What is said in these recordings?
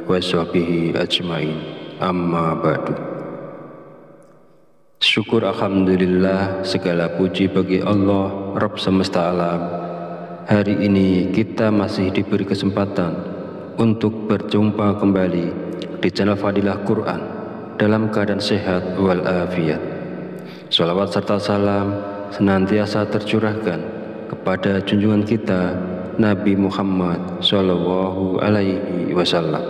wa sahbihi ajmain. Amma ba'du. Syukur alhamdulillah, segala puji bagi Allah Rabb semesta alam. Hari ini kita masih diberi kesempatan untuk berjumpa kembali di channel Fadilah Quran dalam keadaan sehat walafiat. Sholawat serta salam senantiasa tercurahkan kepada junjungan kita Nabi Muhammad Sallallahu Alaihi Wasallam.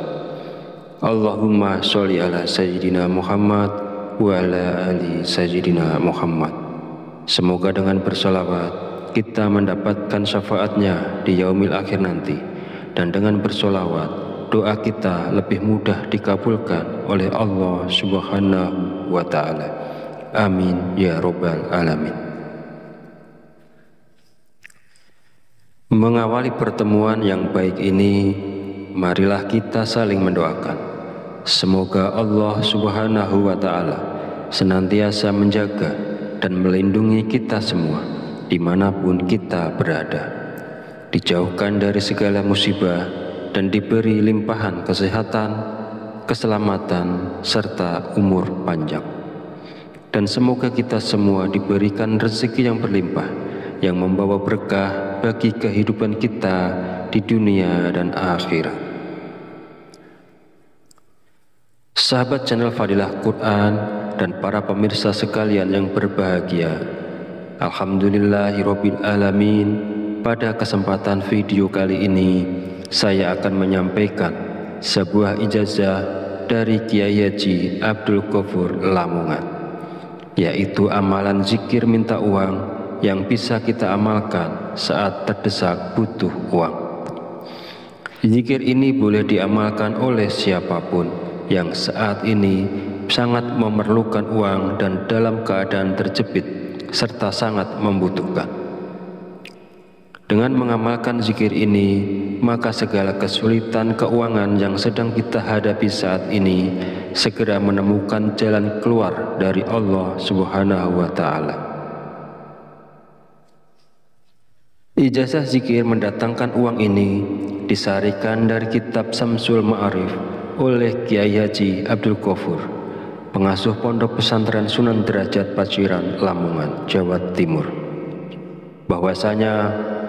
Allahumma sholli ala Sayyidina Muhammad wa ala ali Sayyidina Muhammad. Semoga dengan bersolawat kita mendapatkan syafaatnya di yaumil akhir nanti, dan dengan bersolawat doa kita lebih mudah dikabulkan oleh Allah Subhanahu wa Ta'ala. Amin ya Rabbal Alamin. Mengawali pertemuan yang baik ini, marilah kita saling mendoakan. Semoga Allah Subhanahu wa Ta'ala senantiasa menjaga dan melindungi kita semua dimanapun kita berada, dijauhkan dari segala musibah dan diberi limpahan kesehatan, keselamatan, serta umur panjang. Dan semoga kita semua diberikan rezeki yang berlimpah, yang membawa berkah bagi kehidupan kita di dunia dan akhirat. Sahabat channel Fadilah Quran dan para pemirsa sekalian yang berbahagia, alhamdulillahirabbil alamin. Pada kesempatan video kali ini saya akan menyampaikan sebuah ijazah dari Kiai Haji Abdul Ghafur Lamongan, yaitu amalan zikir minta uang yang bisa kita amalkan saat terdesak butuh uang. Zikir ini boleh diamalkan oleh siapapun yang saat ini sangat memerlukan uang dan dalam keadaan terjepit serta sangat membutuhkan. Dengan mengamalkan zikir ini, maka segala kesulitan keuangan yang sedang kita hadapi saat ini segera menemukan jalan keluar dari Allah Subhanahu wa Ta'ala. Ijazah zikir mendatangkan uang ini disarikan dari kitab Samsul Ma'arif oleh Kiai Haji Abdul Ghafur, pengasuh Pondok Pesantren Sunan Derajat Paciran, Lamongan, Jawa Timur. Bahwasanya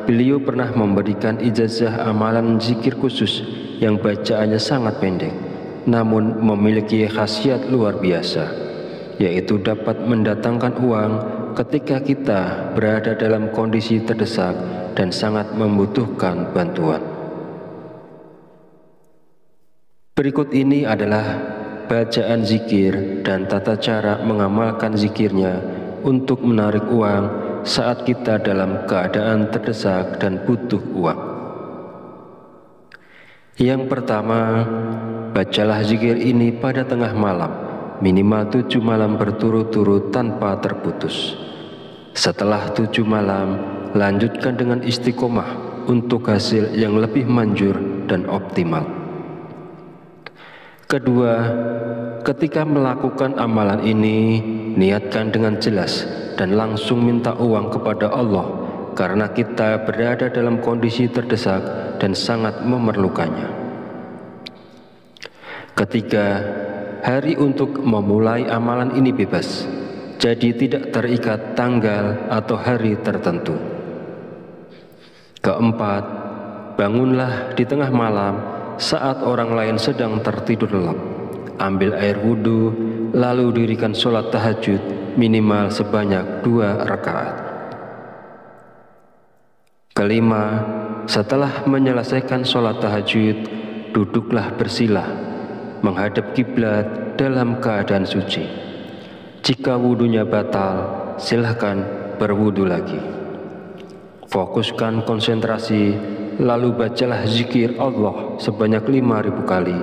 beliau pernah memberikan ijazah amalan zikir khusus yang bacaannya sangat pendek, namun memiliki khasiat luar biasa, yaitu dapat mendatangkan uang ketika kita berada dalam kondisi terdesak dan sangat membutuhkan bantuan. Berikut ini adalah bacaan zikir dan tata cara mengamalkan zikirnya untuk menarik uang saat kita dalam keadaan terdesak dan butuh uang. Yang pertama, bacalah zikir ini pada tengah malam, minimal 7 malam berturut-turut tanpa terputus. Setelah 7 malam, lanjutkan dengan istiqomah untuk hasil yang lebih manjur dan optimal. Kedua, ketika melakukan amalan ini, niatkan dengan jelas dan langsung minta uang kepada Allah, karena kita berada dalam kondisi terdesak dan sangat memerlukannya. Ketiga, hari untuk memulai amalan ini bebas, jadi tidak terikat tanggal atau hari tertentu. Keempat, bangunlah di tengah malam saat orang lain sedang tertidur lelap. Ambil air wudhu, lalu dirikan sholat tahajud minimal sebanyak 2 rakaat. Kelima, setelah menyelesaikan sholat tahajud, duduklah bersilah menghadap kiblat dalam keadaan suci. Jika wudhunya batal, silahkan berwudhu lagi. Fokuskan konsentrasi, lalu bacalah zikir Allah sebanyak 5.000 kali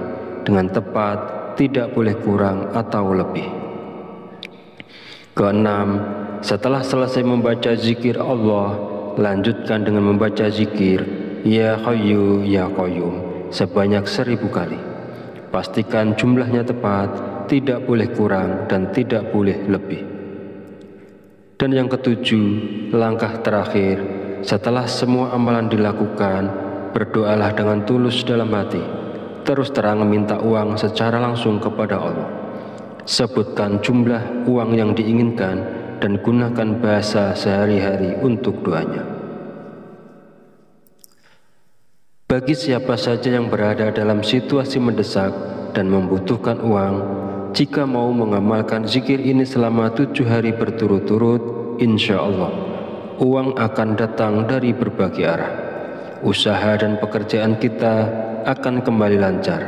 dengan tepat, tidak boleh kurang atau lebih. Keenam, setelah selesai membaca zikir Allah, lanjutkan dengan membaca zikir Ya Hayyu Ya Qayyum sebanyak 1.000 kali. Pastikan jumlahnya tepat, tidak boleh kurang dan tidak boleh lebih. Dan yang ketujuh, langkah terakhir, setelah semua amalan dilakukan, berdoalah dengan tulus dalam hati, terus terang minta uang secara langsung kepada Allah. Sebutkan jumlah uang yang diinginkan dan gunakan bahasa sehari-hari untuk doanya. Bagi siapa saja yang berada dalam situasi mendesak dan membutuhkan uang, jika mau mengamalkan zikir ini selama 7 hari berturut-turut, insya Allah uang akan datang dari berbagai arah. Usaha dan pekerjaan kita akan kembali lancar.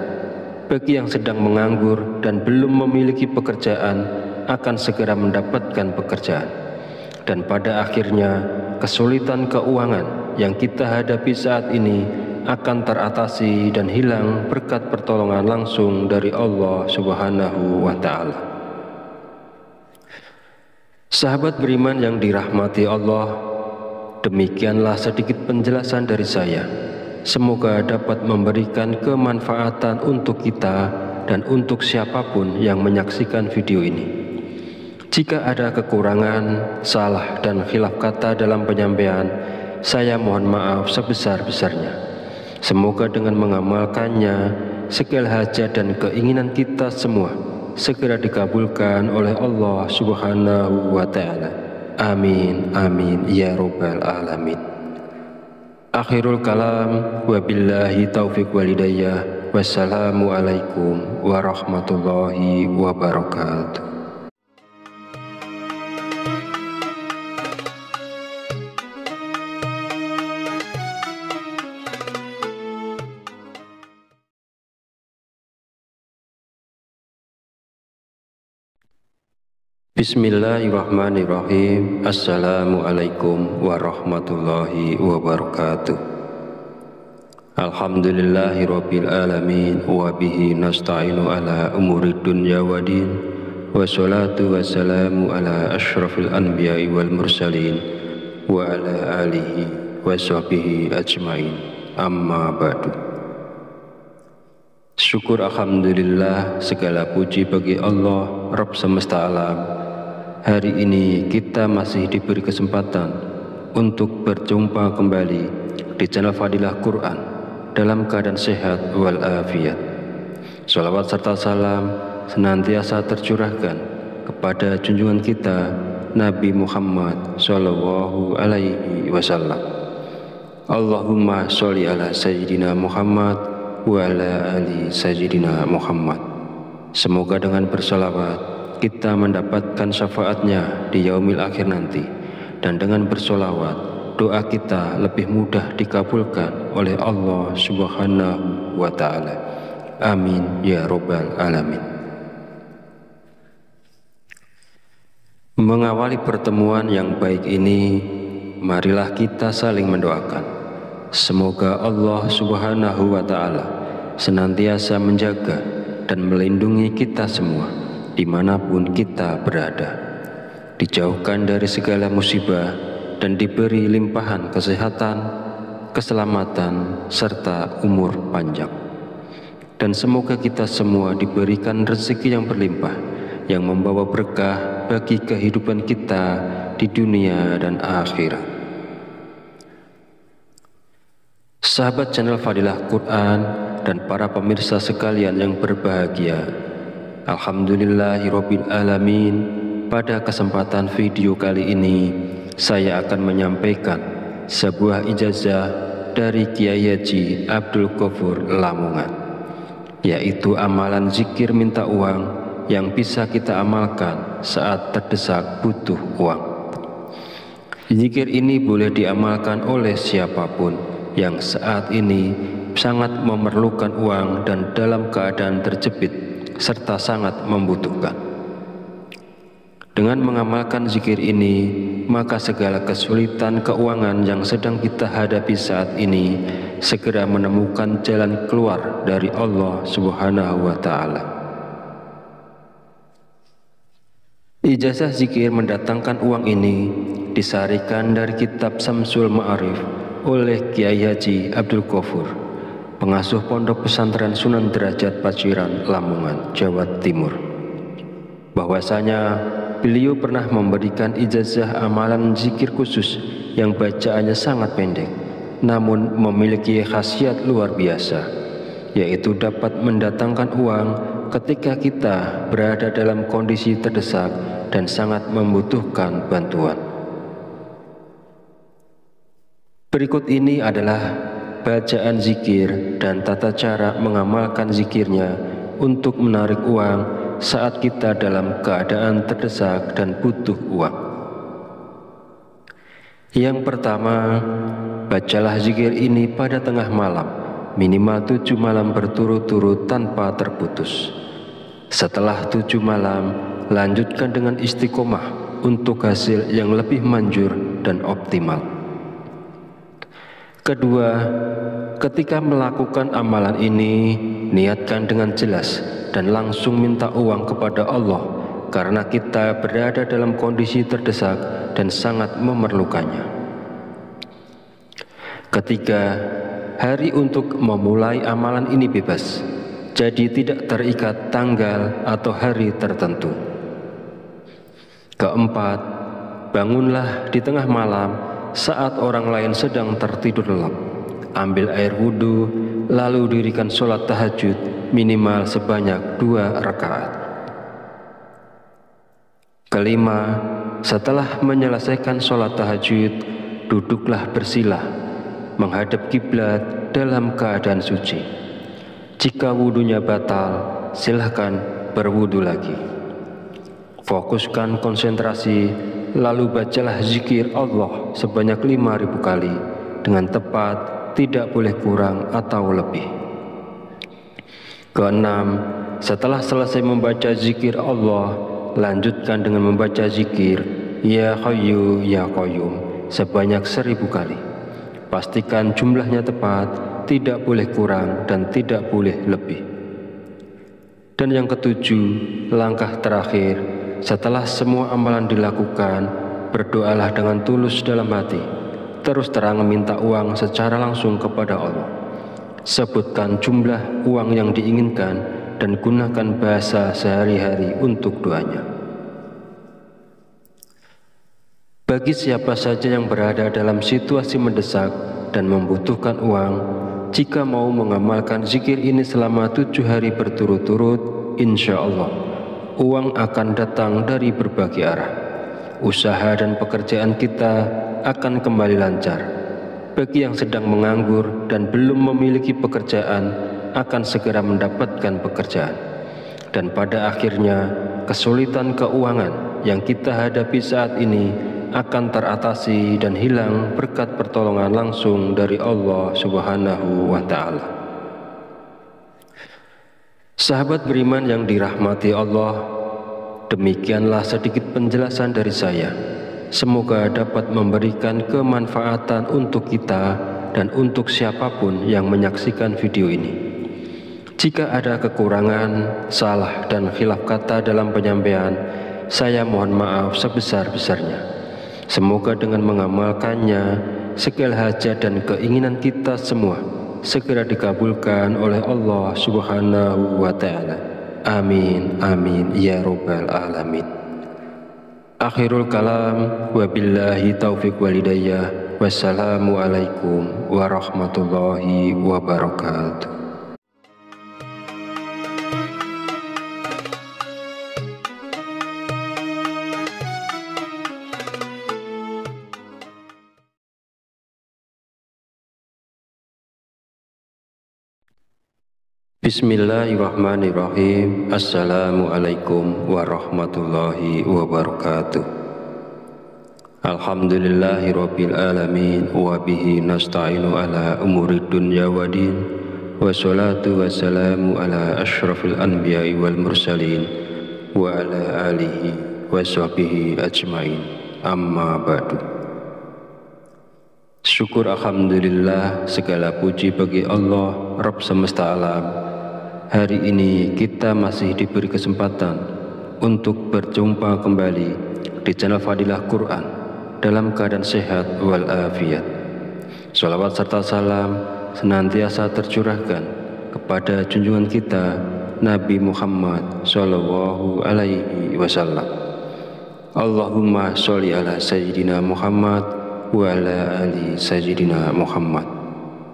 Bagi yang sedang menganggur dan belum memiliki pekerjaan, akan segera mendapatkan pekerjaan. Dan pada akhirnya, kesulitan keuangan yang kita hadapi saat ini akan teratasi dan hilang berkat pertolongan langsung dari Allah Subhanahu wa Ta'ala. Sahabat beriman yang dirahmati Allah, demikianlah sedikit penjelasan dari saya. Semoga dapat memberikan kemanfaatan untuk kita dan untuk siapapun yang menyaksikan video ini. Jika ada kekurangan, salah dan khilaf kata dalam penyampaian, saya mohon maaf sebesar-besarnya. Semoga dengan mengamalkannya, segala hajat dan keinginan kita semua segera dikabulkan oleh Allah Subhanahu wa Ta'ala. Amin, amin, ya Rabbal Alamin. Akhirul kalam, wabillahi taufiq walidayah, wassalamualaikum warahmatullahi wabarakatuh. Bismillahirrahmanirrahim. Assalamualaikum warahmatullahi wabarakatuh. Alhamdulillahirabbil alamin wa bihi nasta'inu ala umurid dunya waddin. Wassalatu wassalamu ala asyrafil anbiya'i wal mursalin wa ala alihi wa sahbihi ajmain. Amma ba'du. Syukur alhamdulillah, segala puji bagi Allah Rabb semesta alam. Hari ini kita masih diberi kesempatan untuk berjumpa kembali di channel Fadilah Quran dalam keadaan sehat walafiat. Sholawat serta salam senantiasa tercurahkan kepada junjungan kita Nabi Muhammad Sallallahu Alaihi Wasallam. Allahumma sholli ala Sayyidina Muhammad wa ala ali Sayyidina Muhammad. Semoga dengan bersolawat kita mendapatkan syafaatnya di yaumil akhir nanti, dan dengan bersolawat doa kita lebih mudah dikabulkan oleh Allah Subhanahu wa Ta'ala. Amin ya Rabbal Alamin. Mengawali pertemuan yang baik ini, marilah kita saling mendoakan. Semoga Allah Subhanahu wa Ta'ala senantiasa menjaga dan melindungi kita semua dimanapun kita berada, dijauhkan dari segala musibah dan diberi limpahan kesehatan, keselamatan, serta umur panjang. Dan semoga kita semua diberikan rezeki yang berlimpah, yang membawa berkah bagi kehidupan kita di dunia dan akhirat. Sahabat channel Fadilah Quran dan para pemirsa sekalian yang berbahagia, alhamdulillahirabbil alamin. Pada kesempatan video kali ini, saya akan menyampaikan sebuah ijazah dari Kiai Haji Abdul Ghafur Lamongan, yaitu amalan zikir minta uang yang bisa kita amalkan saat terdesak butuh uang. Zikir ini boleh diamalkan oleh siapapun yang saat ini sangat memerlukan uang dan dalam keadaan terjepit serta sangat membutuhkan. Dengan mengamalkan zikir ini, maka segala kesulitan keuangan yang sedang kita hadapi saat ini segera menemukan jalan keluar dari Allah Subhanahu wa Ta'ala. Ijazah zikir mendatangkan uang ini disarikan dari kitab Samsul Ma'arif oleh Kiai Haji Abdul Ghafur, pengasuh Pondok Pesantren Sunan Derajat Paciran, Lamongan, Jawa Timur, bahwasanya beliau pernah memberikan ijazah amalan zikir khusus yang bacaannya sangat pendek, namun memiliki khasiat luar biasa, yaitu dapat mendatangkan uang ketika kita berada dalam kondisi terdesak dan sangat membutuhkan bantuan. Berikut ini adalah bacaan zikir dan tata cara mengamalkan zikirnya untuk menarik uang saat kita dalam keadaan terdesak dan butuh uang. Yang pertama, bacalah zikir ini pada tengah malam, minimal 7 malam berturut-turut tanpa terputus. Setelah 7 malam, lanjutkan dengan istiqomah untuk hasil yang lebih manjur dan optimal. Kedua, ketika melakukan amalan ini, niatkan dengan jelas dan langsung minta uang kepada Allah karena kita berada dalam kondisi terdesak dan sangat memerlukannya. Ketiga, hari untuk memulai amalan ini bebas, jadi tidak terikat tanggal atau hari tertentu. Keempat, bangunlah di tengah malam saat orang lain sedang tertidur lelap. Ambil air wudhu, lalu dirikan sholat tahajud minimal sebanyak 2 rakaat. Kelima, setelah menyelesaikan sholat tahajud, duduklah bersilah, menghadap kiblat dalam keadaan suci. Jika wudhunya batal, silahkan berwudhu lagi. Fokuskan konsentrasi, lalu bacalah zikir Allah sebanyak 5.000 kali dengan tepat, tidak boleh kurang atau lebih. Keenam, setelah selesai membaca zikir Allah, lanjutkan dengan membaca zikir Ya Hayyu Ya Qayyum sebanyak 1.000 kali. Pastikan jumlahnya tepat, tidak boleh kurang dan tidak boleh lebih. Dan yang ketujuh, langkah terakhir, setelah semua amalan dilakukan, berdoalah dengan tulus dalam hati, terus terang meminta uang secara langsung kepada Allah. Sebutkan jumlah uang yang diinginkan dan gunakan bahasa sehari-hari untuk doanya. Bagi siapa saja yang berada dalam situasi mendesak dan membutuhkan uang, jika mau mengamalkan zikir ini selama 7 hari berturut-turut, insya Allah uang akan datang dari berbagai arah. Usaha dan pekerjaan kita akan kembali lancar. Bagi yang sedang menganggur dan belum memiliki pekerjaan, akan segera mendapatkan pekerjaan. Dan pada akhirnya, kesulitan keuangan yang kita hadapi saat ini akan teratasi dan hilang berkat pertolongan langsung dari Allah Subhanahu wa Ta'ala. Sahabat beriman yang dirahmati Allah, demikianlah sedikit penjelasan dari saya. Semoga dapat memberikan kemanfaatan untuk kita dan untuk siapapun yang menyaksikan video ini. Jika ada kekurangan, salah dan khilaf kata dalam penyampaian, saya mohon maaf sebesar-besarnya. Semoga dengan mengamalkannya, segala hajat dan keinginan kita semua segera dikabulkan oleh Allah Subhanahu wa Ta'ala. Amin, amin, ya Rabbal Alamin. Akhirul kalam, wabillahi taufiq walidayah. Wassalamualaikum warahmatullahi wabarakatuh. Bismillahirrahmanirrahim. Assalamualaikum warahmatullahi wabarakatuh. Alhamdulillahirabbil alamin wa bihi nasta'inu ala umuri dunya waddin. Wassalatu wassalamu ala asyrafil anbiya'i wal mursalin wa ala alihi wa sahbihi ajmain. Amma ba'du. Syukur alhamdulillah, segala puji bagi Allah Rabb semesta alam. Hari ini kita masih diberi kesempatan untuk berjumpa kembali di channel Fadilah Quran dalam keadaan sehat walafiat. Shalawat serta salam senantiasa tercurahkan kepada junjungan kita Nabi Muhammad Sallallahu Alaihi Wasallam. Allahumma sholli ala Sayyidina Muhammad wa ala ali Sayyidina Muhammad.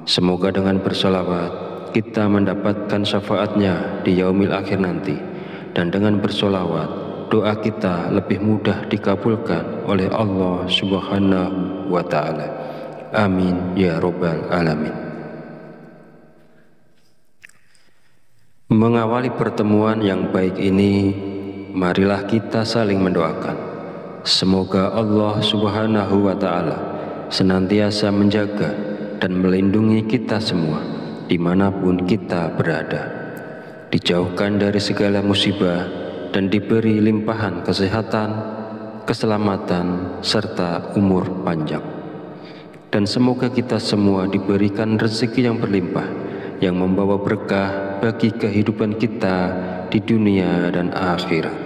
Semoga dengan bersalawat kita mendapatkan syafaatnya di yaumil akhir nanti. Dan dengan bersolawat, doa kita lebih mudah dikabulkan oleh Allah Subhanahu wa Ta'ala. Amin ya Rabbal Alamin. Mengawali pertemuan yang baik ini, marilah kita saling mendoakan. Semoga Allah Subhanahu wa Ta'ala senantiasa menjaga dan melindungi kita semua dimanapun kita berada, dijauhkan dari segala musibah dan diberi limpahan kesehatan, keselamatan, serta umur panjang. Dan semoga kita semua diberikan rezeki yang berlimpah, yang membawa berkah bagi kehidupan kita di dunia dan akhirat.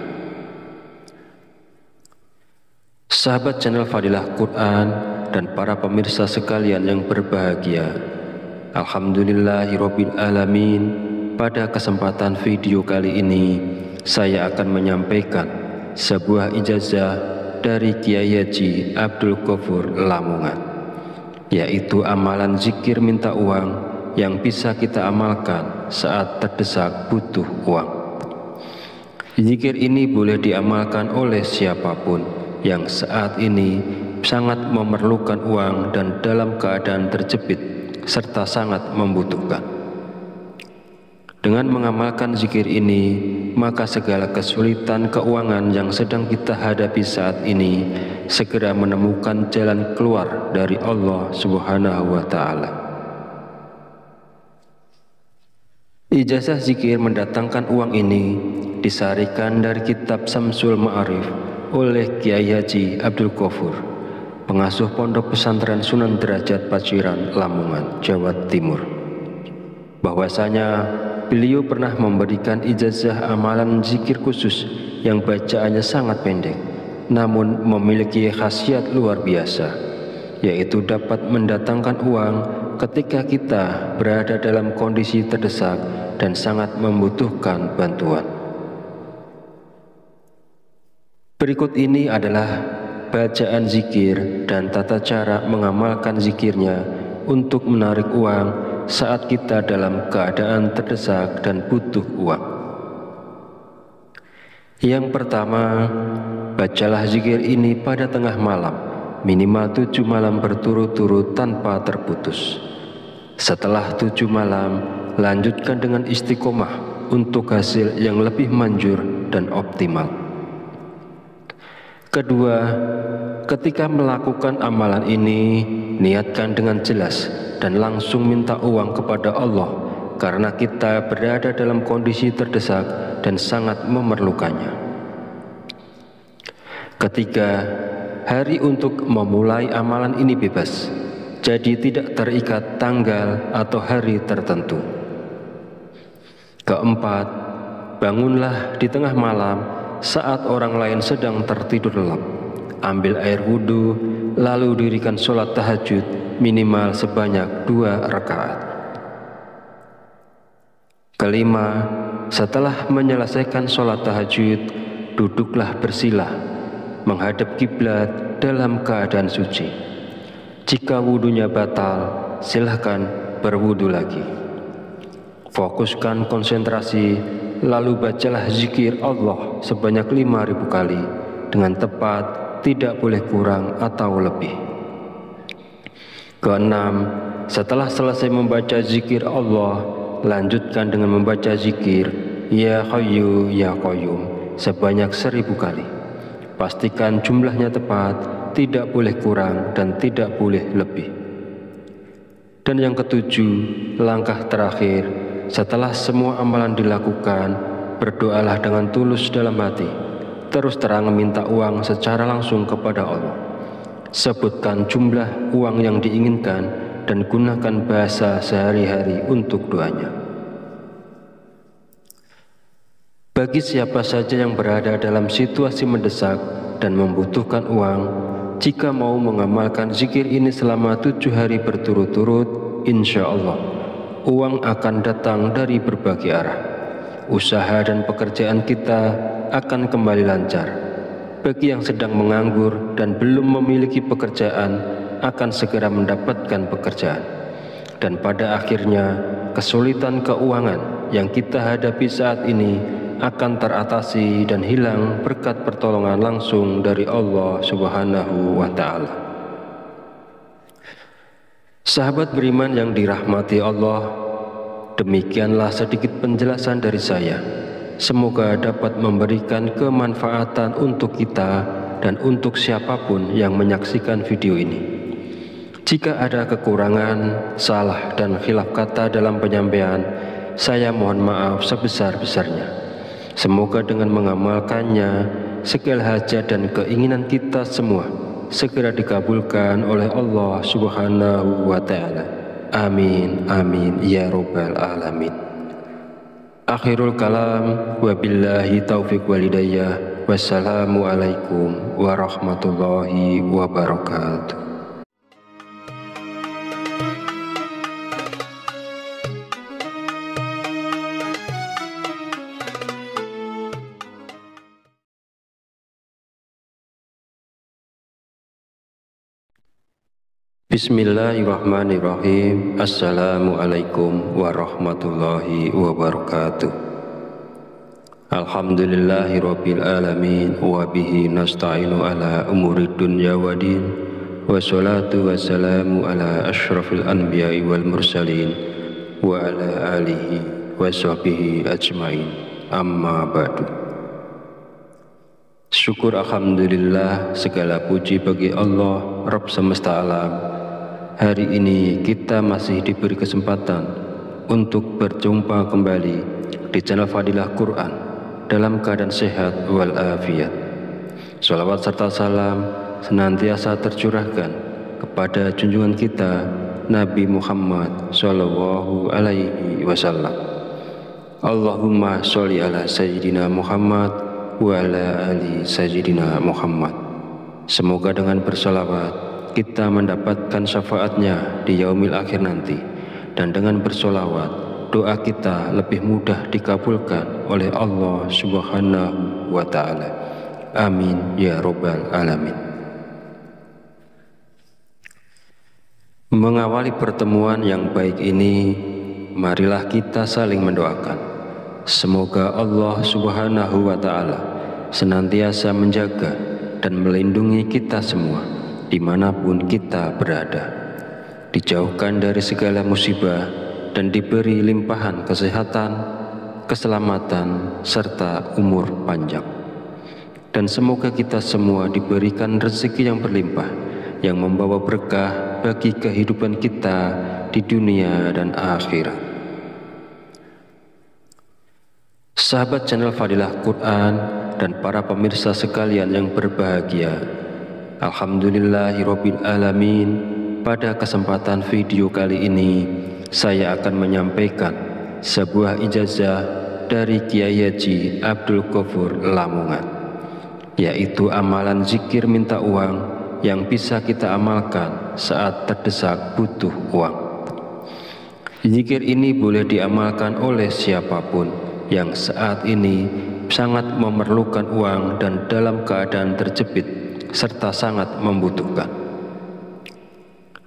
Sahabat channel Fadilah Quran dan para pemirsa sekalian yang berbahagia, Alhamdulillahirabbil alamin. Pada kesempatan video kali ini, saya akan menyampaikan sebuah ijazah dari Kiai Haji Abdul Ghafur Lamongan, yaitu amalan zikir minta uang yang bisa kita amalkan saat terdesak butuh uang. Zikir ini boleh diamalkan oleh siapapun yang saat ini sangat memerlukan uang dan dalam keadaan terjepit serta sangat membutuhkan. Dengan mengamalkan zikir ini, maka segala kesulitan keuangan yang sedang kita hadapi saat ini segera menemukan jalan keluar dari Allah Subhanahu wa Ta'ala. Ijazah zikir mendatangkan uang ini disarikan dari kitab Samsul Ma'arif oleh Kiai Haji Abdul Ghafur, pengasuh Pondok Pesantren Sunan Derajat Paciran, Lamongan, Jawa Timur. Bahwasanya beliau pernah memberikan ijazah amalan zikir khusus yang bacaannya sangat pendek, namun memiliki khasiat luar biasa, yaitu dapat mendatangkan uang ketika kita berada dalam kondisi terdesak dan sangat membutuhkan bantuan. Berikut ini adalah bacaan zikir dan tata cara mengamalkan zikirnya untuk menarik uang saat kita dalam keadaan terdesak dan butuh uang. Yang pertama, bacalah zikir ini pada tengah malam, minimal 7 malam berturut-turut tanpa terputus. Setelah 7 malam, lanjutkan dengan istiqomah untuk hasil yang lebih manjur dan optimal. Kedua, ketika melakukan amalan ini, niatkan dengan jelas dan langsung minta uang kepada Allah karena kita berada dalam kondisi terdesak dan sangat memerlukannya. Ketiga, hari untuk memulai amalan ini bebas, jadi tidak terikat tanggal atau hari tertentu. Keempat, bangunlah di tengah malam saat orang lain sedang tertidur lelap. Ambil air wudhu, lalu dirikan sholat tahajud minimal sebanyak 2 rakaat. Kelima, setelah menyelesaikan sholat tahajud, duduklah bersila, menghadap kiblat dalam keadaan suci. Jika wudhunya batal, silahkan berwudhu lagi. Fokuskan konsentrasi, lalu bacalah zikir Allah sebanyak 5.000 kali dengan tepat, tidak boleh kurang atau lebih. Keenam, setelah selesai membaca zikir Allah, lanjutkan dengan membaca zikir Ya Hayyu Ya Qayyum sebanyak 1.000 kali. Pastikan jumlahnya tepat, tidak boleh kurang dan tidak boleh lebih. Dan yang ketujuh, langkah terakhir, setelah semua amalan dilakukan, berdoalah dengan tulus dalam hati, terus terang minta uang secara langsung kepada Allah. Sebutkan jumlah uang yang diinginkan dan gunakan bahasa sehari-hari untuk doanya. Bagi siapa saja yang berada dalam situasi mendesak dan membutuhkan uang, jika mau mengamalkan zikir ini selama 7 hari berturut-turut, insya Allah uang akan datang dari berbagai arah. Usaha dan pekerjaan kita akan kembali lancar. Bagi yang sedang menganggur dan belum memiliki pekerjaan, akan segera mendapatkan pekerjaan. Dan pada akhirnya, kesulitan keuangan yang kita hadapi saat ini akan teratasi dan hilang berkat pertolongan langsung dari Allah Subhanahu wa Ta'ala. Sahabat beriman yang dirahmati Allah, demikianlah sedikit penjelasan dari saya. Semoga dapat memberikan kemanfaatan untuk kita dan untuk siapapun yang menyaksikan video ini. Jika ada kekurangan, salah dan khilaf kata dalam penyampaian, saya mohon maaf sebesar-besarnya. Semoga dengan mengamalkannya, segala hajat dan keinginan kita semua segera dikabulkan oleh Allah Subhanahu wa Ta'ala. Amin, amin, ya Rabbal Alamin. Akhirul kalam, wabillahi taufiq walidayah. Wassalamualaikum warahmatullahi wabarakatuh. Bismillahirrahmanirrahim. Assalamualaikum warahmatullahi wabarakatuh. Alhamdulillahirabbil alamin wa bihi nasta'inu ala umuri dunya waddin. Wassalatu wassalamu ala asyrafil anbiya'i wal mursalin wa ala alihi wa sahbihi ajmain. Amma ba'du. Syukur alhamdulillah, segala puji bagi Allah Rabb semesta alam. Hari ini kita masih diberi kesempatan untuk berjumpa kembali di channel Fadilah Quran dalam keadaan sehat walafiat. Shalawat serta salam senantiasa tercurahkan kepada junjungan kita Nabi Muhammad Sallallahu Alaihi Wasallam. Allahumma sholli ala Sayyidina Muhammad wa ala ali Sayyidina Muhammad. Semoga dengan bersolawat kita mendapatkan syafaatnya di yaumil akhir nanti, dan dengan bersolawat doa kita lebih mudah dikabulkan oleh Allah Subhanahu wa Ta'ala. Amin ya Rabbal Alamin. Mengawali pertemuan yang baik ini, marilah kita saling mendoakan. Semoga Allah Subhanahu wa Ta'ala senantiasa menjaga dan melindungi kita semua dimanapun kita berada, dijauhkan dari segala musibah dan diberi limpahan kesehatan, keselamatan, serta umur panjang. Dan semoga kita semua diberikan rezeki yang berlimpah, yang membawa berkah bagi kehidupan kita di dunia dan akhirat. Sahabat channel Fadilah Quran dan para pemirsa sekalian yang berbahagia, alhamdulillahirabbil alamin. Pada kesempatan video kali ini saya akan menyampaikan sebuah ijazah dari Kiai Haji Abdul Ghafur Lamongan, yaitu amalan zikir minta uang yang bisa kita amalkan saat terdesak butuh uang. Zikir ini boleh diamalkan oleh siapapun yang saat ini sangat memerlukan uang dan dalam keadaan terjepit serta sangat membutuhkan.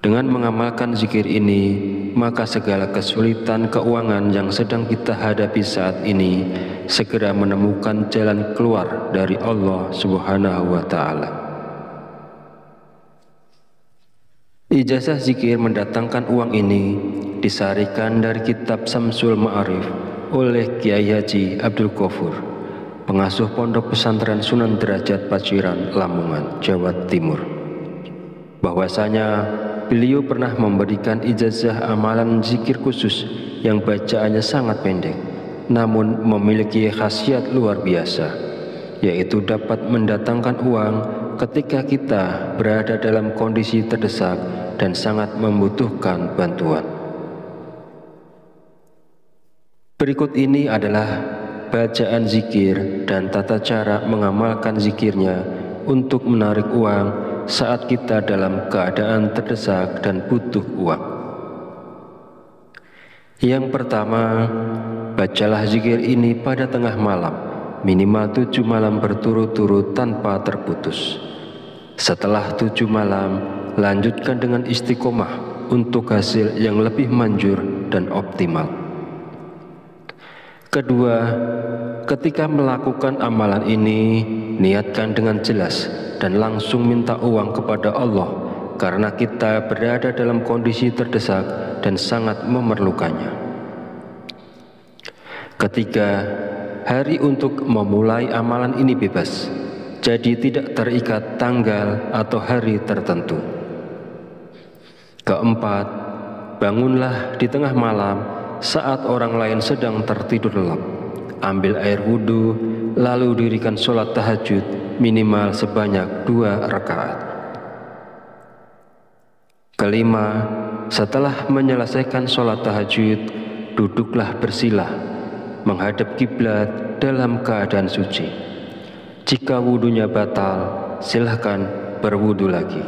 Dengan mengamalkan zikir ini, maka segala kesulitan keuangan yang sedang kita hadapi saat ini segera menemukan jalan keluar dari Allah Subhanahu wa Ta'ala. Ijazah zikir mendatangkan uang ini disarikan dari kitab Samsul Ma'arif oleh Kiai Haji Abdul Ghafur, pengasuh Pondok Pesantren Sunan Derajat Paciran, Lamongan, Jawa Timur, bahwasanya beliau pernah memberikan ijazah amalan zikir khusus yang bacaannya sangat pendek, namun memiliki khasiat luar biasa, yaitu dapat mendatangkan uang ketika kita berada dalam kondisi terdesak dan sangat membutuhkan bantuan. Berikut ini adalah bacaan zikir dan tata cara mengamalkan zikirnya untuk menarik uang saat kita dalam keadaan terdesak dan butuh uang. Yang pertama, bacalah zikir ini pada tengah malam, minimal 7 malam berturut-turut tanpa terputus. Setelah 7 malam, lanjutkan dengan istiqomah untuk hasil yang lebih manjur dan optimal. Kedua, ketika melakukan amalan ini, niatkan dengan jelas dan langsung minta uang kepada Allah karena kita berada dalam kondisi terdesak dan sangat memerlukannya. Ketiga, hari untuk memulai amalan ini bebas, jadi tidak terikat tanggal atau hari tertentu. Keempat, bangunlah di tengah malam saat orang lain sedang tertidur lelap. Ambil air wudhu, lalu dirikan sholat tahajud minimal sebanyak 2 rakaat. Kelima, setelah menyelesaikan sholat tahajud, duduklah bersila, menghadap kiblat dalam keadaan suci. Jika wudhunya batal, silahkan berwudhu lagi.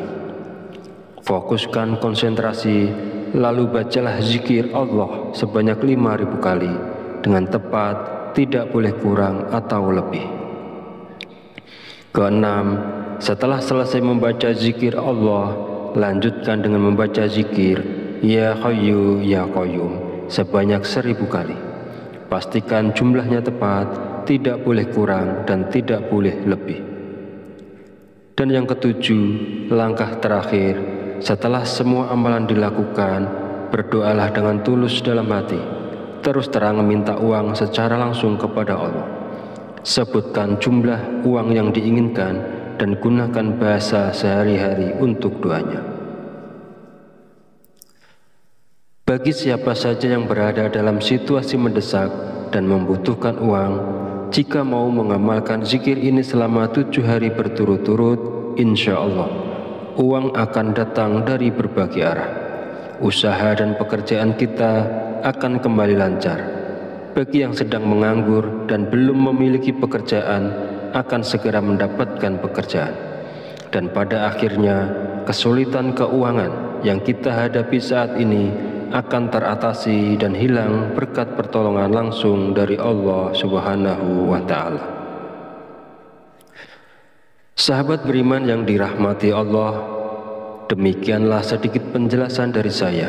Fokuskan konsentrasi, lalu bacalah zikir Allah sebanyak 5.000 kali dengan tepat, tidak boleh kurang atau lebih. Keenam, setelah selesai membaca zikir Allah, lanjutkan dengan membaca zikir Ya Hayyu Ya Qayyum sebanyak 1.000 kali. Pastikan jumlahnya tepat, tidak boleh kurang dan tidak boleh lebih. Dan yang ketujuh, langkah terakhir, setelah semua amalan dilakukan, berdoalah dengan tulus dalam hati. Terus terang minta uang secara langsung kepada Allah. Sebutkan jumlah uang yang diinginkan dan gunakan bahasa sehari-hari untuk doanya. Bagi siapa saja yang berada dalam situasi mendesak dan membutuhkan uang, jika mau mengamalkan zikir ini selama 7 hari berturut-turut, insya Allah uang akan datang dari berbagai arah. Usaha dan pekerjaan kita akan kembali lancar. Bagi yang sedang menganggur dan belum memiliki pekerjaan, akan segera mendapatkan pekerjaan. Dan pada akhirnya, kesulitan keuangan yang kita hadapi saat ini akan teratasi dan hilang berkat pertolongan langsung dari Allah Subhanahu wa Ta'ala. Sahabat beriman yang dirahmati Allah, demikianlah sedikit penjelasan dari saya.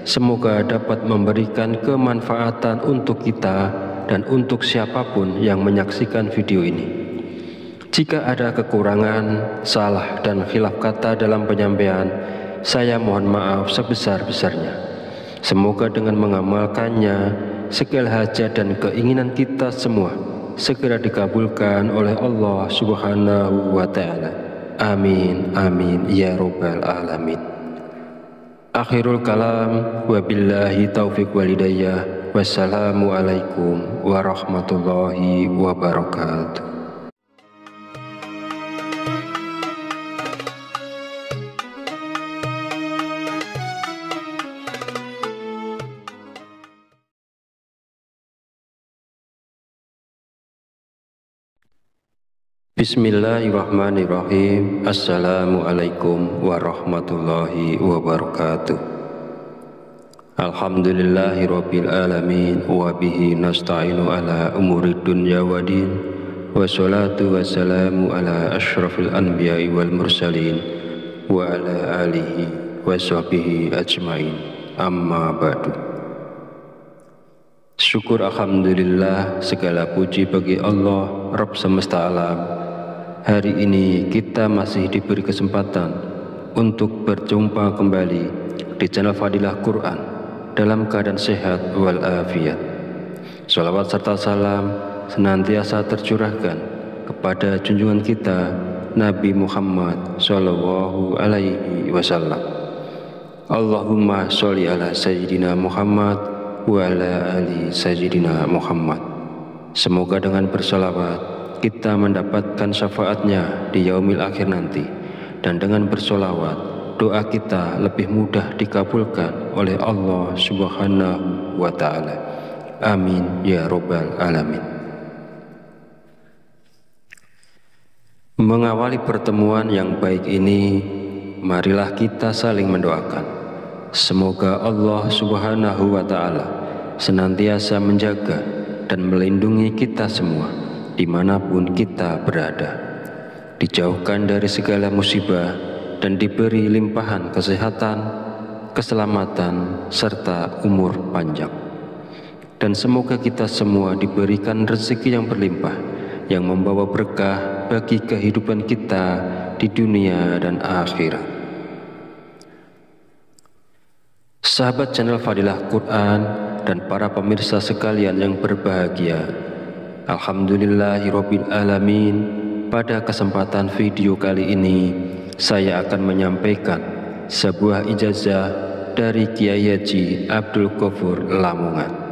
Semoga dapat memberikan kemanfaatan untuk kita dan untuk siapapun yang menyaksikan video ini. Jika ada kekurangan, salah dan khilaf kata dalam penyampaian, saya mohon maaf sebesar-besarnya. Semoga dengan mengamalkannya, segala hajat dan keinginan kita semua segera dikabulkan oleh Allah Subhanahu wa Ta'ala. Amin, amin, ya Rabbal Alamin. Akhirul kalam, wabillahi taufiq walidayah, wassalamualaikum warahmatullahi wabarakatuh. Bismillahirrahmanirrahim. Assalamualaikum warahmatullahi wabarakatuh. Alhamdulillahirabbil alamin wa bihi nasta'inu ala umurid dunya waddin. Wassalatu wassalamu ala asyrafil anbiya'i wal mursalin wa ala alihi wa sahbihi ajmain. Amma ba'du. Syukur alhamdulillah, segala puji bagi Allah Rabb semesta alam. Hari ini kita masih diberi kesempatan untuk berjumpa kembali di channel Fadilah Quran dalam keadaan sehat walafiat. Shalawat serta salam senantiasa tercurahkan kepada junjungan kita Nabi Muhammad Sallallahu Alaihi Wasallam. Allahumma sholli ala Sayyidina Muhammad wa ala ali Sayyidina Muhammad. Semoga dengan bersalawat kita mendapatkan syafaatnya di yaumil akhir nanti, dan dengan bersolawat doa kita lebih mudah dikabulkan oleh Allah Subhanahu wa Ta'ala. Amin ya Rabbal Alamin. Mengawali pertemuan yang baik ini, marilah kita saling mendoakan. Semoga Allah Subhanahu wa Ta'ala senantiasa menjaga dan melindungi kita semua dimanapun kita berada, dijauhkan dari segala musibah dan diberi limpahan kesehatan, keselamatan, serta umur panjang. dan semoga kita semua diberikan rezeki yang berlimpah, yang membawa berkah bagi kehidupan kita di dunia dan akhirat. Sahabat channel Fadilah Quran dan para pemirsa sekalian yang berbahagia, Alhamdulillahirabbil alamin. Pada kesempatan video kali ini saya akan menyampaikan sebuah ijazah dari Kiai Haji Abdul Ghafur Lamongan,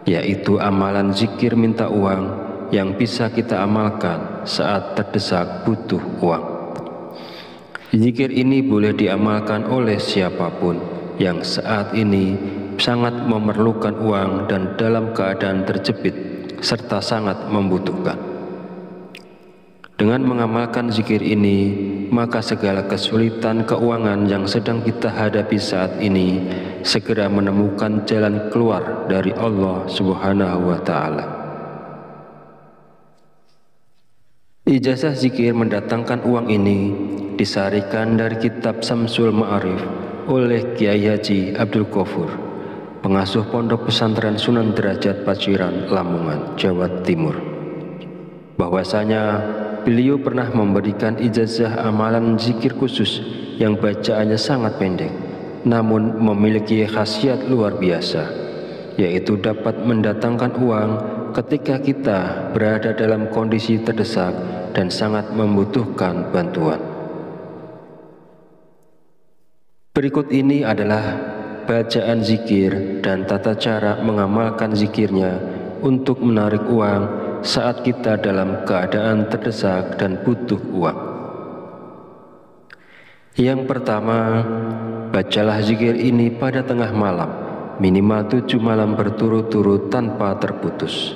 yaitu amalan zikir minta uang yang bisa kita amalkan saat terdesak butuh uang. Zikir ini boleh diamalkan oleh siapapun yang saat ini sangat memerlukan uang dan dalam keadaan terjepit serta sangat membutuhkan. Dengan mengamalkan zikir ini, maka segala kesulitan keuangan yang sedang kita hadapi saat ini segera menemukan jalan keluar dari Allah Subhanahu wa Ta'ala. Ijazah zikir mendatangkan uang ini disarikan dari kitab Samsul Ma'arif oleh Kiai Haji Abdul Ghafur, pengasuh Pondok Pesantren Sunan Derajat Paciran, Lamongan, Jawa Timur. Bahwasanya beliau pernah memberikan ijazah amalan zikir khusus yang bacaannya sangat pendek, namun memiliki khasiat luar biasa, yaitu dapat mendatangkan uang ketika kita berada dalam kondisi terdesak dan sangat membutuhkan bantuan. Berikut ini adalah bacaan zikir dan tata cara mengamalkan zikirnya untuk menarik uang saat kita dalam keadaan terdesak dan butuh uang. Yang pertama, bacalah zikir ini pada tengah malam, minimal 7 malam berturut-turut tanpa terputus.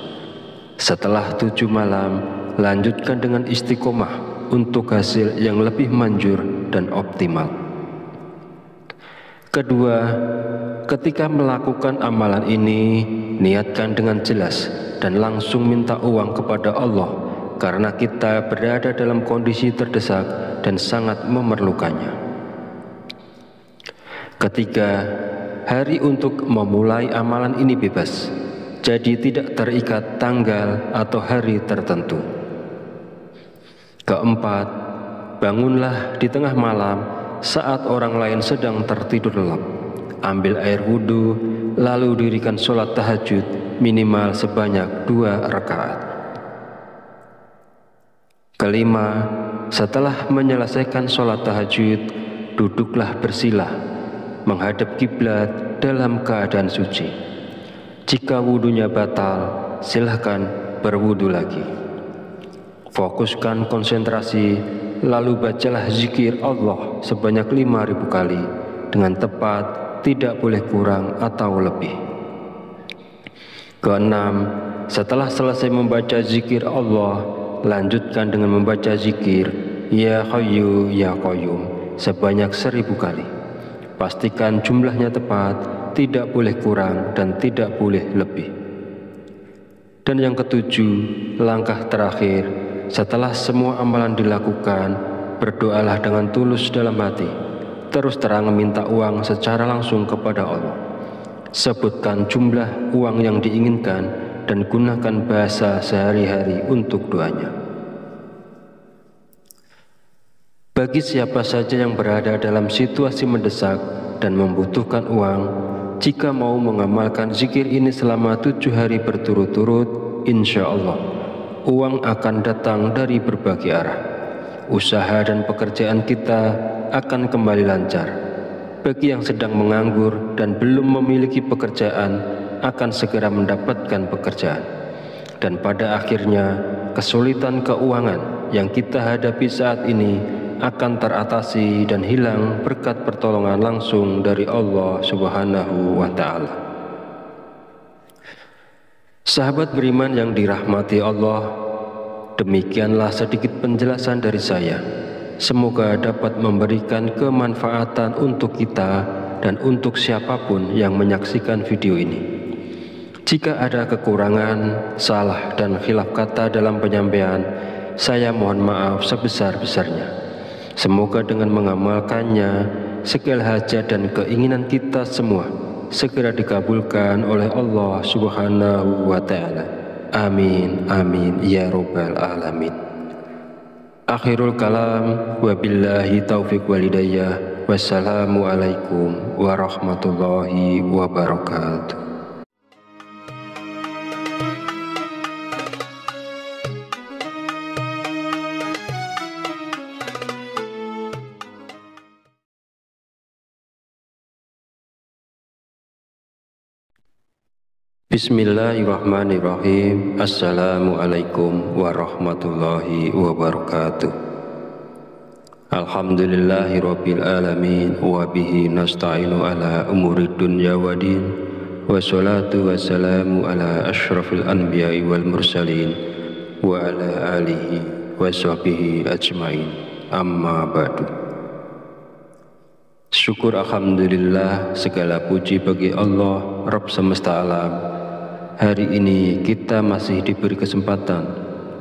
Setelah 7 malam, lanjutkan dengan istiqomah untuk hasil yang lebih manjur dan optimal. Kedua, ketika melakukan amalan ini, niatkan dengan jelas dan langsung minta uang kepada Allah karena kita berada dalam kondisi terdesak dan sangat memerlukannya. Ketiga, hari untuk memulai amalan ini bebas, jadi tidak terikat tanggal atau hari tertentu. Keempat, bangunlah di tengah malam saat orang lain sedang tertidur lelap. Ambil air wudhu, lalu dirikan sholat tahajud minimal sebanyak 2 rakaat. Kelima, setelah menyelesaikan sholat tahajud, duduklah bersilah, menghadap kiblat dalam keadaan suci. Jika wudhunya batal, silahkan berwudhu lagi. Fokuskan konsentrasi, lalu bacalah zikir Allah sebanyak 5.000 kali dengan tepat, tidak boleh kurang atau lebih. Keenam, setelah selesai membaca zikir Allah, lanjutkan dengan membaca zikir Ya Hayyu Ya Qayyum sebanyak 1.000 kali. Pastikan jumlahnya tepat, tidak boleh kurang dan tidak boleh lebih. Dan yang ketujuh, langkah terakhir, setelah semua amalan dilakukan, berdoalah dengan tulus dalam hati. Terus terang meminta uang secara langsung kepada Allah. Sebutkan jumlah uang yang diinginkan dan gunakan bahasa sehari-hari untuk doanya. Bagi siapa saja yang berada dalam situasi mendesak dan membutuhkan uang, jika mau mengamalkan zikir ini selama 7 hari berturut-turut, insya Allah uang akan datang dari berbagai arah. Usaha dan pekerjaan kita akan kembali lancar. Bagi yang sedang menganggur dan belum memiliki pekerjaan, akan segera mendapatkan pekerjaan. Dan pada akhirnya, kesulitan keuangan yang kita hadapi saat ini akan teratasi dan hilang berkat pertolongan langsung dari Allah Subhanahu wa Ta'ala. Sahabat beriman yang dirahmati Allah, demikianlah sedikit penjelasan dari saya. Semoga dapat memberikan kemanfaatan untuk kita dan untuk siapapun yang menyaksikan video ini. Jika ada kekurangan, salah dan khilaf kata dalam penyampaian, saya mohon maaf sebesar-besarnya. Semoga dengan mengamalkannya, segala hajat dan keinginan kita semua segera dikabulkan oleh Allah Subhanahu wa Ta'ala. Amin, amin, ya Rabbal Alamin. Akhirul kalam, wabillahi taufiq walhidayah. Wassalamualaikum warahmatullahi wabarakatuh. Bismillahirrahmanirrahim. Assalamualaikum warahmatullahi wabarakatuh. Alhamdulillahirabbil alamin wa bihi nasta'inu ala umuri dunya waddin. Wassalatu wassalamu ala asyrafil anbiya'i wal mursalin wa ala alihi wa sahbihi ajmain. Amma ba'du. Syukur alhamdulillah, segala puji bagi Allah Rabb semesta alam. Hari ini kita masih diberi kesempatan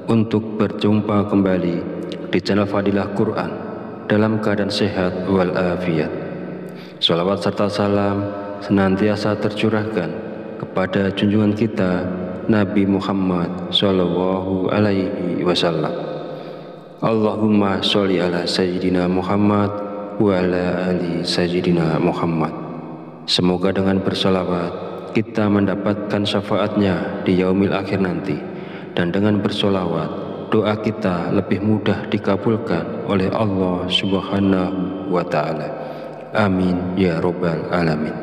untuk berjumpa kembali di channel Fadilah Quran dalam keadaan sehat walafiat. Shalawat serta salam senantiasa tercurahkan kepada junjungan kita Nabi Muhammad Sallallahu Alaihi Wasallam. Allahumma sholli ala Sayyidina Muhammad wa ala ali Sayyidina Muhammad. Semoga dengan bersolawat kita mendapatkan syafaatnya di yaumil akhir nanti, dan dengan bersolawat doa kita lebih mudah dikabulkan oleh Allah Subhanahu wa Ta'ala. Amin ya Rabbal Alamin.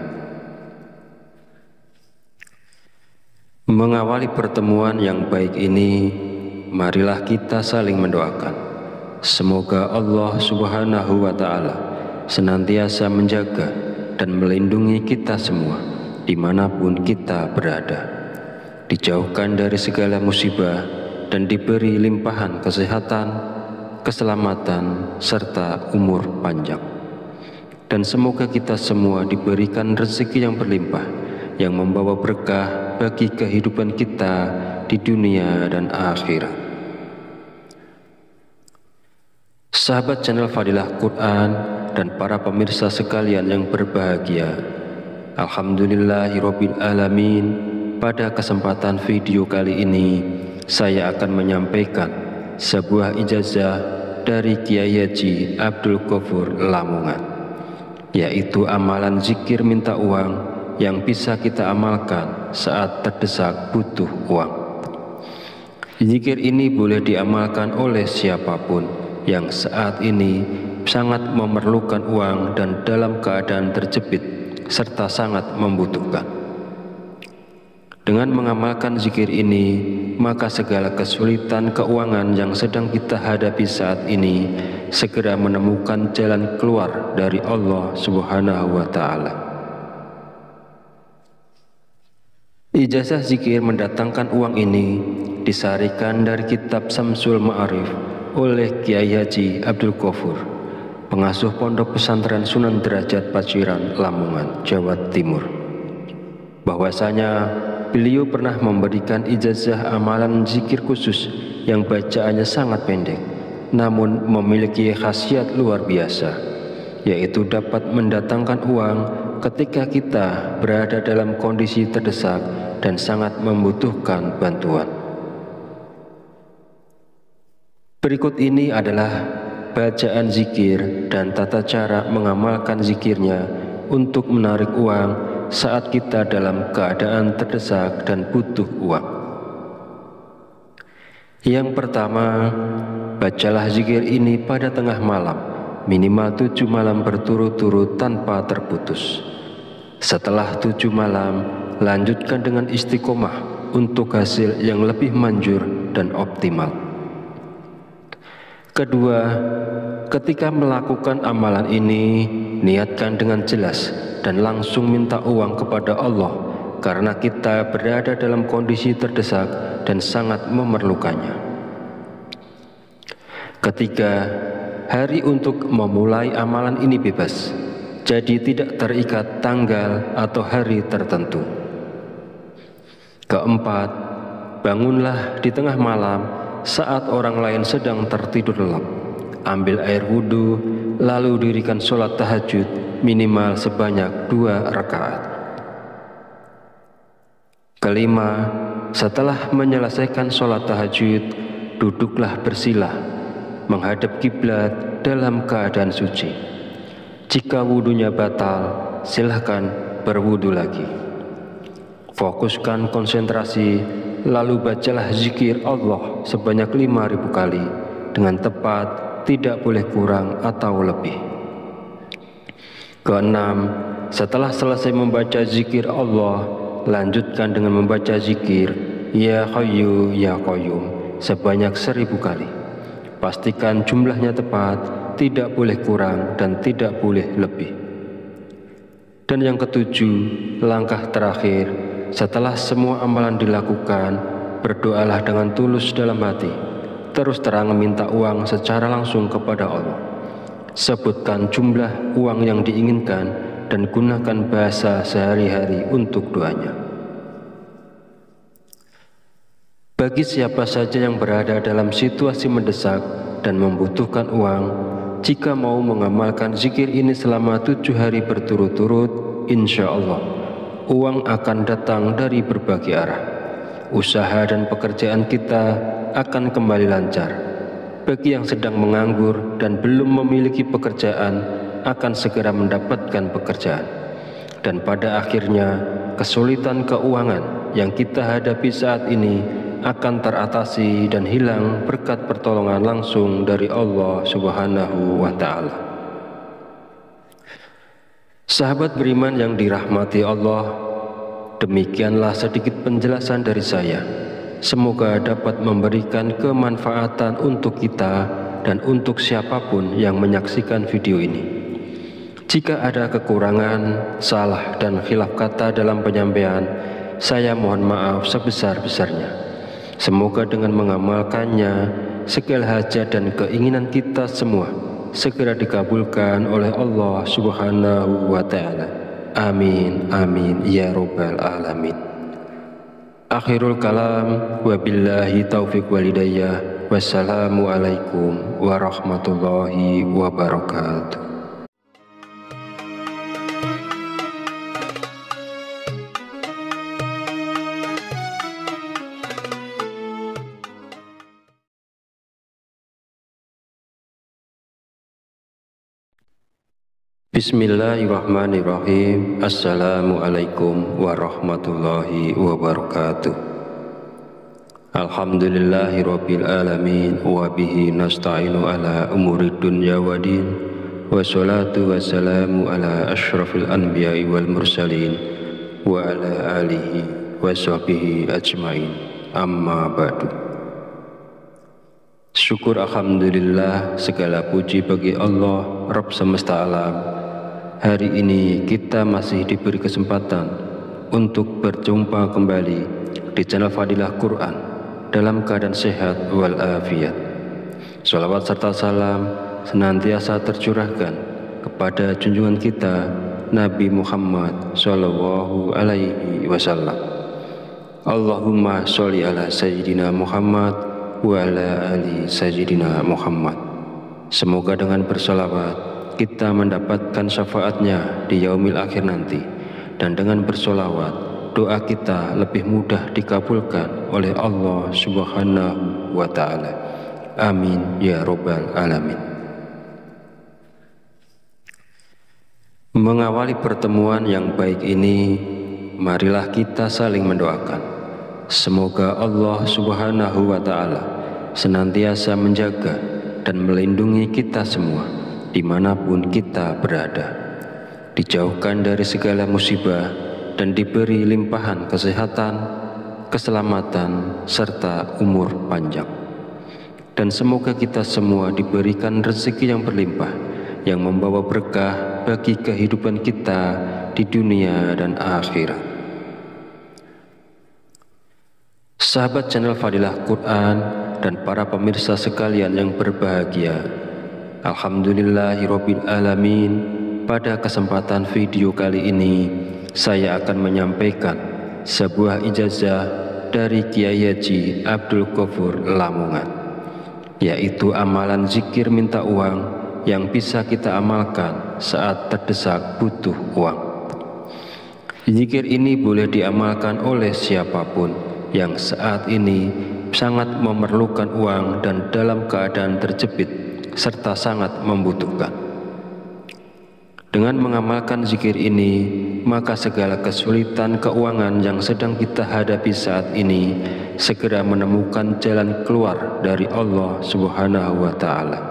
Mengawali pertemuan yang baik ini, marilah kita saling mendoakan. Semoga Allah Subhanahu wa Ta'ala senantiasa menjaga dan melindungi kita semua dimanapun kita berada, dijauhkan dari segala musibah dan diberi limpahan kesehatan, keselamatan, serta umur panjang. Dan semoga kita semua diberikan rezeki yang berlimpah, yang membawa berkah bagi kehidupan kita di dunia dan akhirat. Sahabat channel Fadilah Quran dan para pemirsa sekalian yang berbahagia, alhamdulillahirabbil alamin. Pada kesempatan video kali ini saya akan menyampaikan sebuah ijazah dari Kiai Haji Abdul Ghafur Lamongan, yaitu amalan zikir minta uang yang bisa kita amalkan saat terdesak butuh uang. Zikir ini boleh diamalkan oleh siapapun yang saat ini sangat memerlukan uang dan dalam keadaan terjepit serta sangat membutuhkan. Dengan mengamalkan zikir ini, maka segala kesulitan keuangan yang sedang kita hadapi saat ini segera menemukan jalan keluar dari Allah Subhanahu wa Ta'ala. Ijazah zikir mendatangkan uang ini disarikan dari kitab Samsul Ma'arif oleh Kiai Haji Abdul Ghafur, pengasuh Pondok Pesantren Sunan Derajat Paciran, Lamongan, Jawa Timur. Bahwasanya beliau pernah memberikan ijazah amalan zikir khusus yang bacaannya sangat pendek, namun memiliki khasiat luar biasa, yaitu dapat mendatangkan uang ketika kita berada dalam kondisi terdesak dan sangat membutuhkan bantuan. Berikut ini adalah bacaan zikir dan tata cara mengamalkan zikirnya untuk menarik uang saat kita dalam keadaan terdesak dan butuh uang. Yang pertama, bacalah zikir ini pada tengah malam, minimal 7 malam berturut-turut tanpa terputus. Setelah 7 malam, lanjutkan dengan istiqomah untuk hasil yang lebih manjur dan optimal. Kedua, ketika melakukan amalan ini, niatkan dengan jelas dan langsung minta uang kepada Allah, karena kita berada dalam kondisi terdesak dan sangat memerlukannya. Ketiga, hari untuk memulai amalan ini bebas, jadi tidak terikat tanggal atau hari tertentu. Keempat, bangunlah di tengah malam saat orang lain sedang tertidur lelap. Ambil air wudhu, lalu dirikan sholat tahajud minimal sebanyak 2 rakaat. kelima, setelah menyelesaikan sholat tahajud, duduklah bersila menghadap kiblat dalam keadaan suci. Jika wudunya batal, silahkan berwudu lagi. Fokuskan konsentrasi, lalu bacalah zikir Allah sebanyak 5.000 kali dengan tepat, tidak boleh kurang atau lebih. Keenam, setelah selesai membaca zikir Allah, lanjutkan dengan membaca zikir Ya Hayyu Ya Qayyum sebanyak 1.000 kali. Pastikan jumlahnya tepat, tidak boleh kurang dan tidak boleh lebih. Dan yang ketujuh, langkah terakhir, setelah semua amalan dilakukan, berdoalah dengan tulus dalam hati, terus terang meminta uang secara langsung kepada Allah. Sebutkan jumlah uang yang diinginkan dan gunakan bahasa sehari-hari untuk doanya. Bagi siapa saja yang berada dalam situasi mendesak dan membutuhkan uang, jika mau mengamalkan zikir ini selama 7 hari berturut-turut, insya Allah uang akan datang dari berbagai arah. Usaha dan pekerjaan kita akan kembali lancar. Bagi yang sedang menganggur dan belum memiliki pekerjaan, akan segera mendapatkan pekerjaan. Dan pada akhirnya, kesulitan keuangan yang kita hadapi saat ini akan teratasi dan hilang berkat pertolongan langsung dari Allah Subhanahu wa Ta'ala. Sahabat beriman yang dirahmati Allah, demikianlah sedikit penjelasan dari saya. Semoga dapat memberikan kemanfaatan untuk kita dan untuk siapapun yang menyaksikan video ini. Jika ada kekurangan, salah dan khilaf kata dalam penyampaian, saya mohon maaf sebesar-besarnya. Semoga dengan mengamalkannya, segala hajat dan keinginan kita semua segera dikabulkan oleh Allah Subhanahu wa Ta'ala. Amin, amin, ya Rabbal Alamin. Akhirul kalam, wabillahi taufiq walhidayah. Wassalamualaikum warahmatullahi wabarakatuh. Bismillahirrahmanirrahim. Assalamualaikum warahmatullahi wabarakatuh. Alhamdulillahirabbil alamin wa bihi nasta'inu ala umuri dunya waddin. Wassalatu wassalamu ala asyrafil anbiya'i wal mursalin wa ala alihi wa sahbihi ajmain. Amma ba'du. Syukur alhamdulillah, segala puji bagi Allah Rabb semesta alam. Hari ini kita masih diberi kesempatan untuk berjumpa kembali di channel Fadilah Quran dalam keadaan sehat walafiat. Salawat serta salam senantiasa tercurahkan kepada junjungan kita Nabi Muhammad Sallallahu Alaihi Wasallam. Allahumma sholli ala Sayyidina Muhammad wa ala ali Sayyidina Muhammad. Semoga dengan bersolawat kita mendapatkan syafaatnya di yaumil akhir nanti, dan dengan bersolawat doa kita lebih mudah dikabulkan oleh Allah Subhanahu wa Ta'ala. Amin ya Rabbal Alamin. Mengawali pertemuan yang baik ini, marilah kita saling mendoakan. Semoga Allah Subhanahu wa Ta'ala senantiasa menjaga dan melindungi kita semua dimanapun kita berada, dijauhkan dari segala musibah dan diberi limpahan kesehatan, keselamatan, serta umur panjang. Dan semoga kita semua diberikan rezeki yang berlimpah, yang membawa berkah bagi kehidupan kita di dunia dan akhirat. Sahabat channel Fadilah Quran dan para pemirsa sekalian yang berbahagia, alhamdulillahirabbil alamin. Pada kesempatan video kali ini, saya akan menyampaikan sebuah ijazah dari Kiai Haji Abdul Ghafur Lamongan, yaitu amalan zikir minta uang yang bisa kita amalkan saat terdesak butuh uang. Zikir ini boleh diamalkan oleh siapapun yang saat ini sangat memerlukan uang dan dalam keadaan terjepit serta sangat membutuhkan. Dengan mengamalkan zikir ini, maka segala kesulitan keuangan yang sedang kita hadapi saat ini segera menemukan jalan keluar dari Allah Subhanahu wa Ta'ala.